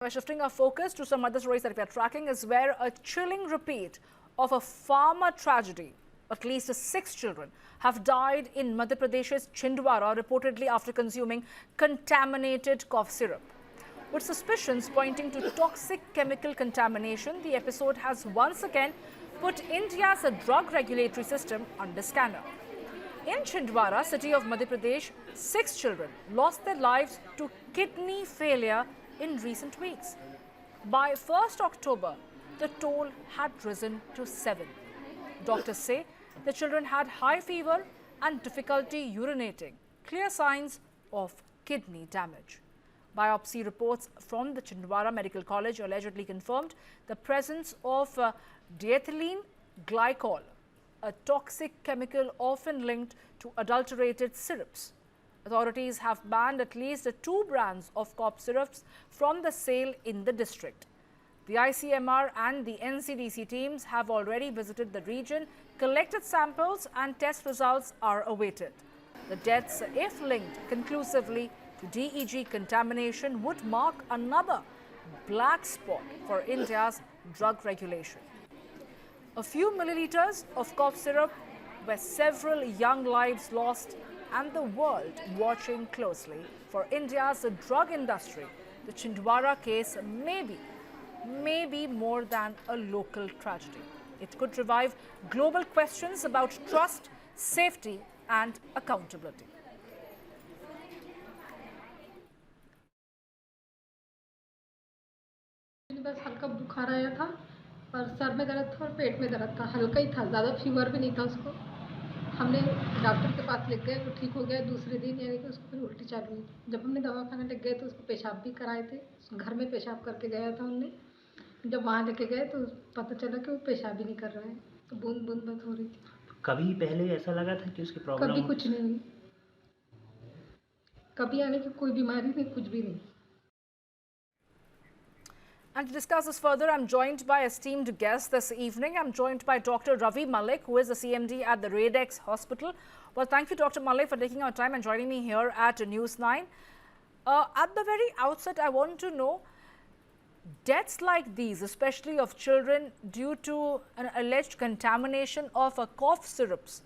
We're shifting our focus to some other stories that we are tracking, is where a chilling repeat of a farmer tragedy. At least 6 children have died in Madhya Pradesh's Chhindwara, reportedly after consuming contaminated cough syrup. With suspicions pointing to toxic chemical contamination, the episode has once again put India's drug regulatory system under scanner. In Chhindwara, city of Madhya Pradesh, 6 children lost their lives to kidney failure in recent weeks. By 1st October, the toll had risen to 7. Doctors say the children had high fever and difficulty urinating, clear signs of kidney damage. Biopsy reports from the Chhindwara Medical College allegedly confirmed the presence of diethylene glycol, a toxic chemical often linked to adulterated syrups. Authorities have banned at least 2 brands of cough syrups from the sale in the district. The ICMR and the NCDC teams have already visited the region, collected samples, and test results are awaited. The deaths, if linked conclusively to DEG contamination, would mark another black spot for India's drug regulation. A few milliliters of cough syrup where several young lives lost, and the world watching closely for India's drug industry. The Chhindwara case may be more than a local tragedy. It could revive global questions about trust, safety, and accountability. बस हल्का बुखार आया था और sir में दर्द था और पेट में दर्द था, हल्का ही था, ज़्यादा फीवर भी नहीं था उसको। हमने डॉक्टर के पास ले गए, वो ठीक हो गया। दूसरे दिन यानी कि उसको फिर उल्टी चालू हुई। जब हमने दवाखाना ले गए तो उसको पेशाब भी कराए थे, घर में पेशाब करके गया था हमने। जब वहाँ लेके गए तो पता चला कि वो पेशाब भी नहीं कर रहा है, तो बूंद बूंद बंद हो रही थी। कभी पहले ऐसा लगा था कि उसकी प्रॉब्लम? कभी कुछ नहीं, कभी यानी कि कोई बीमारी नहीं, कुछ भी नहीं। And to discuss this further, I'm joined by esteemed guests this evening. I'm joined by Dr. Ravi Malik, who is the CMD at the Radex Hospital. Well, thank you, Dr. Malik, for taking our time and joining me here at News 9. At the very outset, I want to know, deaths like these, especially of children due to an alleged contamination of cough syrups,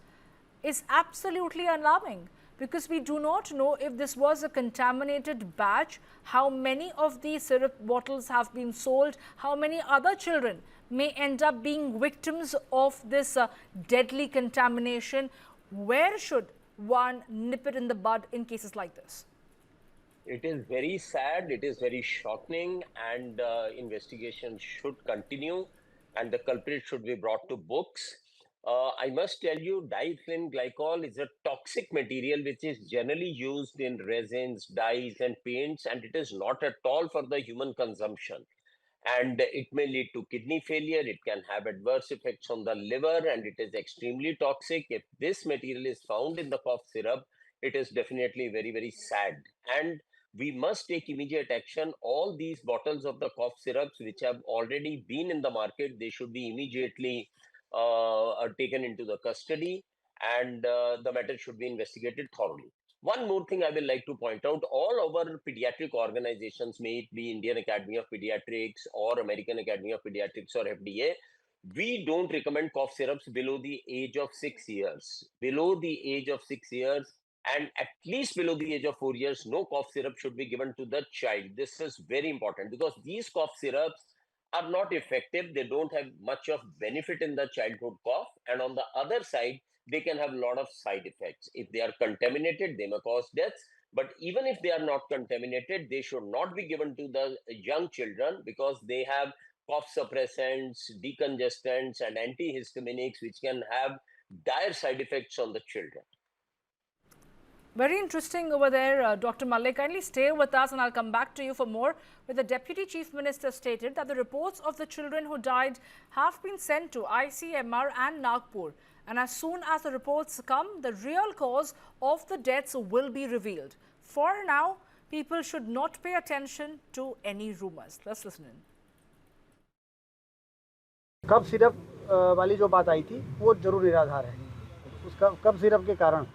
is absolutely alarming, because we do not know if this was a contaminated batch, how many of these syrup bottles have been sold, how many other children may end up being victims of this deadly contamination. Where should one nip it in the bud in cases like this? It is very sad, it is very shocking, and investigation should continue and the culprit should be brought to books. I must tell you, diethylene glycol is a toxic material which is generally used in resins, dyes, and paints, and it is not at all for the human consumption. And it may lead to kidney failure, it can have adverse effects on the liver, and it is extremely toxic. If this material is found in the cough syrup, it is definitely very, very sad. And we must take immediate action. All these bottles of the cough syrups which have already been in the market, they should be immediately taken into the custody, and the matter should be investigated thoroughly. One more thing I will like to point out, all our pediatric organizations, may it be Indian Academy of Pediatrics or American Academy of Pediatrics or FDA, we don't recommend cough syrups below the age of 6 years. Below the age of 6 years and at least below the age of 4 years, no cough syrup should be given to the child. This is very important because these cough syrups are not effective. They don't have much of benefit in the childhood cough. And on the other side, they can have a lot of side effects. If they are contaminated, they may cause deaths. But even if they are not contaminated, they should not be given to the young children because they have cough suppressants, decongestants, and antihistaminics, which can have dire side effects on the children. Very interesting over there, Dr. Malik. Kindly stay with us and I'll come back to you for more. Where the Deputy Chief Minister stated that the reports of the children who died have been sent to ICMR and Nagpur. And as soon as the reports come, the real cause of the deaths will be revealed. For now, people should not pay attention to any rumors. Let's listen in. Cough syrup वाली जो बात आई थी वो जरूर निराधार है। उसका cough syrup के कारण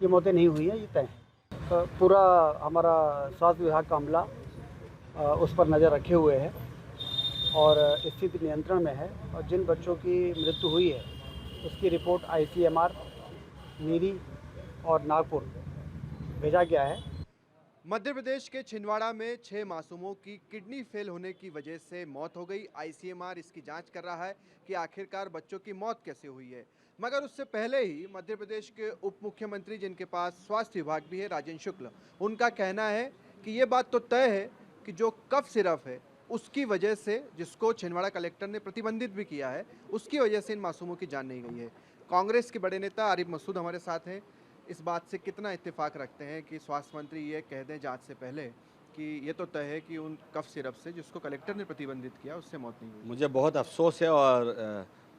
ये मौतें नहीं हुई हैं, ये तय है। पूरा हमारा स्वास्थ्य विभाग का अमला उस पर नज़र रखे हुए है और स्थिति नियंत्रण में है। और जिन बच्चों की मृत्यु हुई है उसकी रिपोर्ट ICMR, नीरी और नागपुर भेजा गया है। मध्य प्रदेश के छिंदवाड़ा में 6 मासूमों की किडनी फेल होने की वजह से मौत हो गई। ICMR इसकी जांच कर रहा है कि आखिरकार बच्चों की मौत कैसे हुई है। मगर उससे पहले ही मध्य प्रदेश के उप मुख्यमंत्री, जिनके पास स्वास्थ्य विभाग भी है, राजेंद्र शुक्ल, उनका कहना है कि ये बात तो तय है कि जो कफ सिरप है उसकी वजह से, जिसको छिंदवाड़ा कलेक्टर ने प्रतिबंधित भी किया है, उसकी वजह से इन मासूमों की जान नहीं गई है। कांग्रेस के बड़े नेता आरिफ मसूद हमारे साथ हैं। इस बात से कितना इत्तेफाक रखते हैं कि स्वास्थ्य मंत्री ये कह दें जांच से पहले कि ये तो तय है कि उन कफ सिरप से, जिसको कलेक्टर ने प्रतिबंधित किया, उससे मौत नहीं हुई? मुझे बहुत अफसोस है और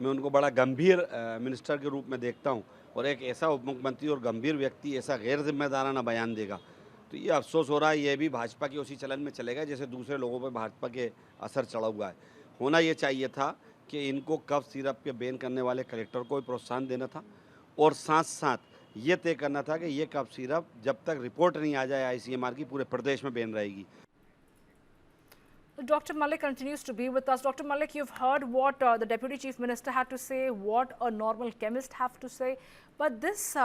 मैं उनको बड़ा गंभीर मिनिस्टर के रूप में देखता हूं। और एक ऐसा उप मुख्यमंत्री और गंभीर व्यक्ति ऐसा गैर जिम्मेदाराना बयान देगा तो ये अफसोस हो रहा है। ये भी भाजपा के उसी चलन में चलेगा जैसे दूसरे लोगों पर भाजपा के असर चढ़ा हुआ है। होना ये चाहिए था कि इनको कफ सिरप के बैन करने वाले कलेक्टर को भी प्रोत्साहन देना था और साथ साथ ये तय करना था कि ये कफ सिरप जब तक रिपोर्ट नहीं आ जाए ICMR की, पूरे प्रदेश में बैन रहेगी। Dr. Malik continues to be with us. Dr. Malik, you've heard what the Deputy Chief Minister had to say, what a normal chemist have to say, but this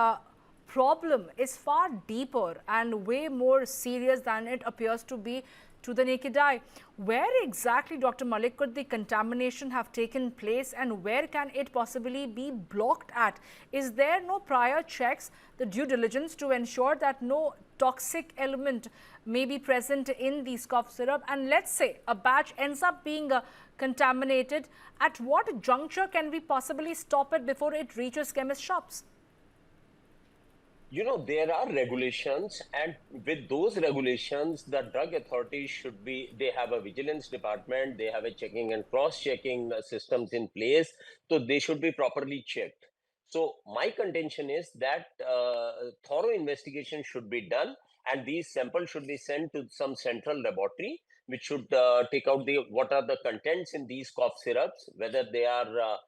problem is far deeper and way more serious than it appears to be to the naked eye. Where exactly, Dr. Malik, could the contamination have taken place and where can it possibly be blocked at? Is there no prior checks, the due diligence to ensure that no toxic element may be present in these cough syrup? And let's say a batch ends up being contaminated, at what juncture can we possibly stop it before it reaches chemist shops? You know, there are regulations, and with those regulations, the drug authorities they have a vigilance department, they have a checking and cross-checking systems in place, so they should be properly checked. So my contention is that thorough investigation should be done, and these samples should be sent to some central laboratory, which should take out what are the contents in these cough syrups, whether they are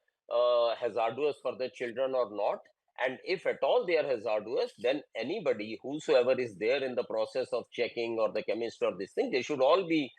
hazardous for the children or not. And if at all they are hazardous, then anybody, whosoever is there in the process of checking, or the chemist or this thing, they should all be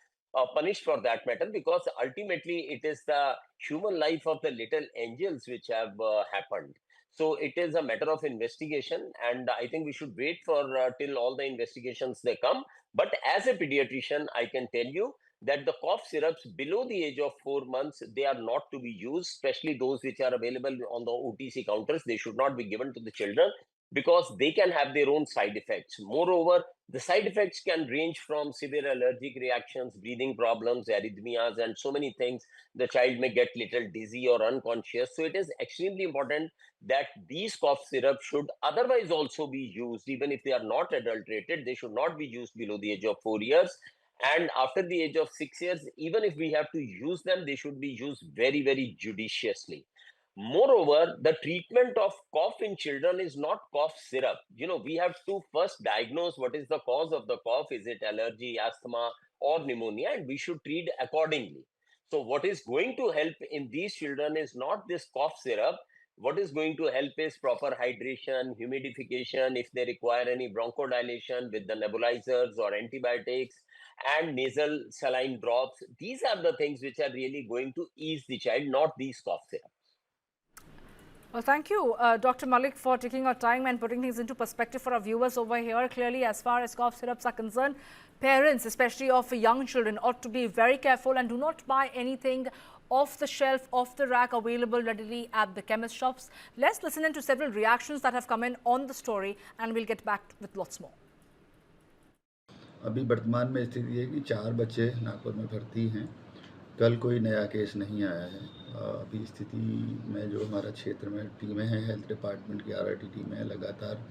punished for that matter, because ultimately it is the human life of the little angels which have happened. So it is a matter of investigation, and I think we should wait for till all the investigations they come. But as a pediatrician, I can tell you that the cough syrups below the age of 4 months, they are not to be used, especially those which are available on the OTC counters. They should not be given to the children because they can have their own side effects. Moreover, the side effects can range from severe allergic reactions, breathing problems, arrhythmias, and so many things. The child may get little dizzy or unconscious. So it is extremely important that these cough syrups should otherwise also be used, even if they are not adulterated. They should not be used below the age of 4 years. And after the age of 6 years, even if we have to use them, they should be used very, very judiciously. Moreover, the treatment of cough in children is not cough syrup. You know, we have to first diagnose what is the cause of the cough. Is it allergy, asthma, or pneumonia? And we should treat accordingly. So what is going to help in these children is not this cough syrup. What is going to help is proper hydration, humidification, if they require any bronchodilation with the nebulizers or antibiotics, and nasal saline drops. These are the things which are really going to ease the child, not these cough syrups. Well, thank you, Dr. Malik, for taking our time and putting things into perspective for our viewers over here. Clearly, as far as cough syrups are concerned, parents, especially of young children, ought to be very careful and do not buy anything off the shelf, off the rack, available readily at the chemist shops. Let's listen into several reactions that have come in on the story, and we'll get back with lots more. अभी वर्तमान में स्थिति है कि 4 बच्चे नागपुर में भर्ती हैं। कल कोई नया केस नहीं आया है। अभी स्थिति में जो हमारा क्षेत्र में टीमें हैं, हेल्थ डिपार्टमेंट की RRT टीमें लगातार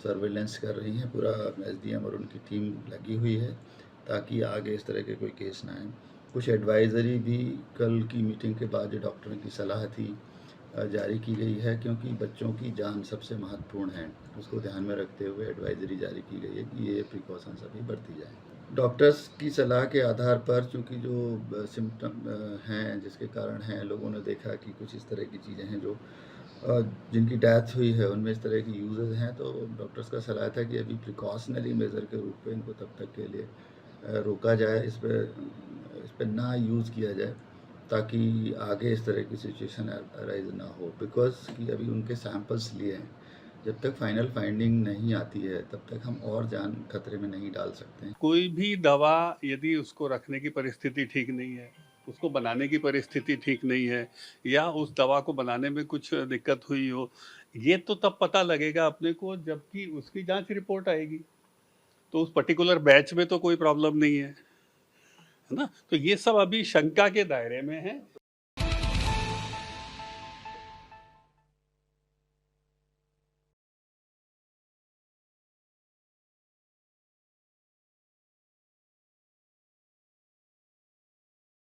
सर्वेलेंस कर रही हैं। पूरा SDM और उनकी टीम लगी हुई है ताकि आगे इस तरह के कोई केस ना आए। कुछ एडवाइज़री भी कल की मीटिंग के बाद जो डॉक्टरों की सलाह थी जारी की गई है, क्योंकि बच्चों की जान सबसे महत्वपूर्ण है। उसको ध्यान में रखते हुए एडवाइज़री जारी की गई है कि ये प्रिकॉशंस अभी बरती जाएँ। डॉक्टर्स की सलाह के आधार पर, चूँकि जो सिम्टम हैं जिसके कारण हैं, लोगों ने देखा कि कुछ इस तरह की चीज़ें हैं जो जिनकी डेथ हुई है उनमें इस तरह की यूजेस हैं, तो डॉक्टर्स का सलाह था कि अभी प्रिकॉशनरी मेज़र के रूप में इनको तब तक के लिए रोका जाए, इस पे ना यूज़ किया जाए, ताकि आगे इस तरह की सिचुएशन अराइज ना हो। बिकॉज़ कि अभी उनके सैंपल्स लिए हैं, जब तक फाइनल फाइंडिंग नहीं आती है तब तक हम और जान खतरे में नहीं डाल सकते हैं। कोई भी दवा यदि उसको रखने की परिस्थिति ठीक नहीं है, उसको बनाने की परिस्थिति ठीक नहीं है, या उस दवा को बनाने में कुछ दिक्कत हुई हो, ये तो तब पता लगेगा अपने को जबकि उसकी जांच रिपोर्ट आएगी। तो उस पर्टिकुलर बैच में तो कोई प्रॉब्लम नहीं है ना? तो ये सब अभी शंका के दायरे में है।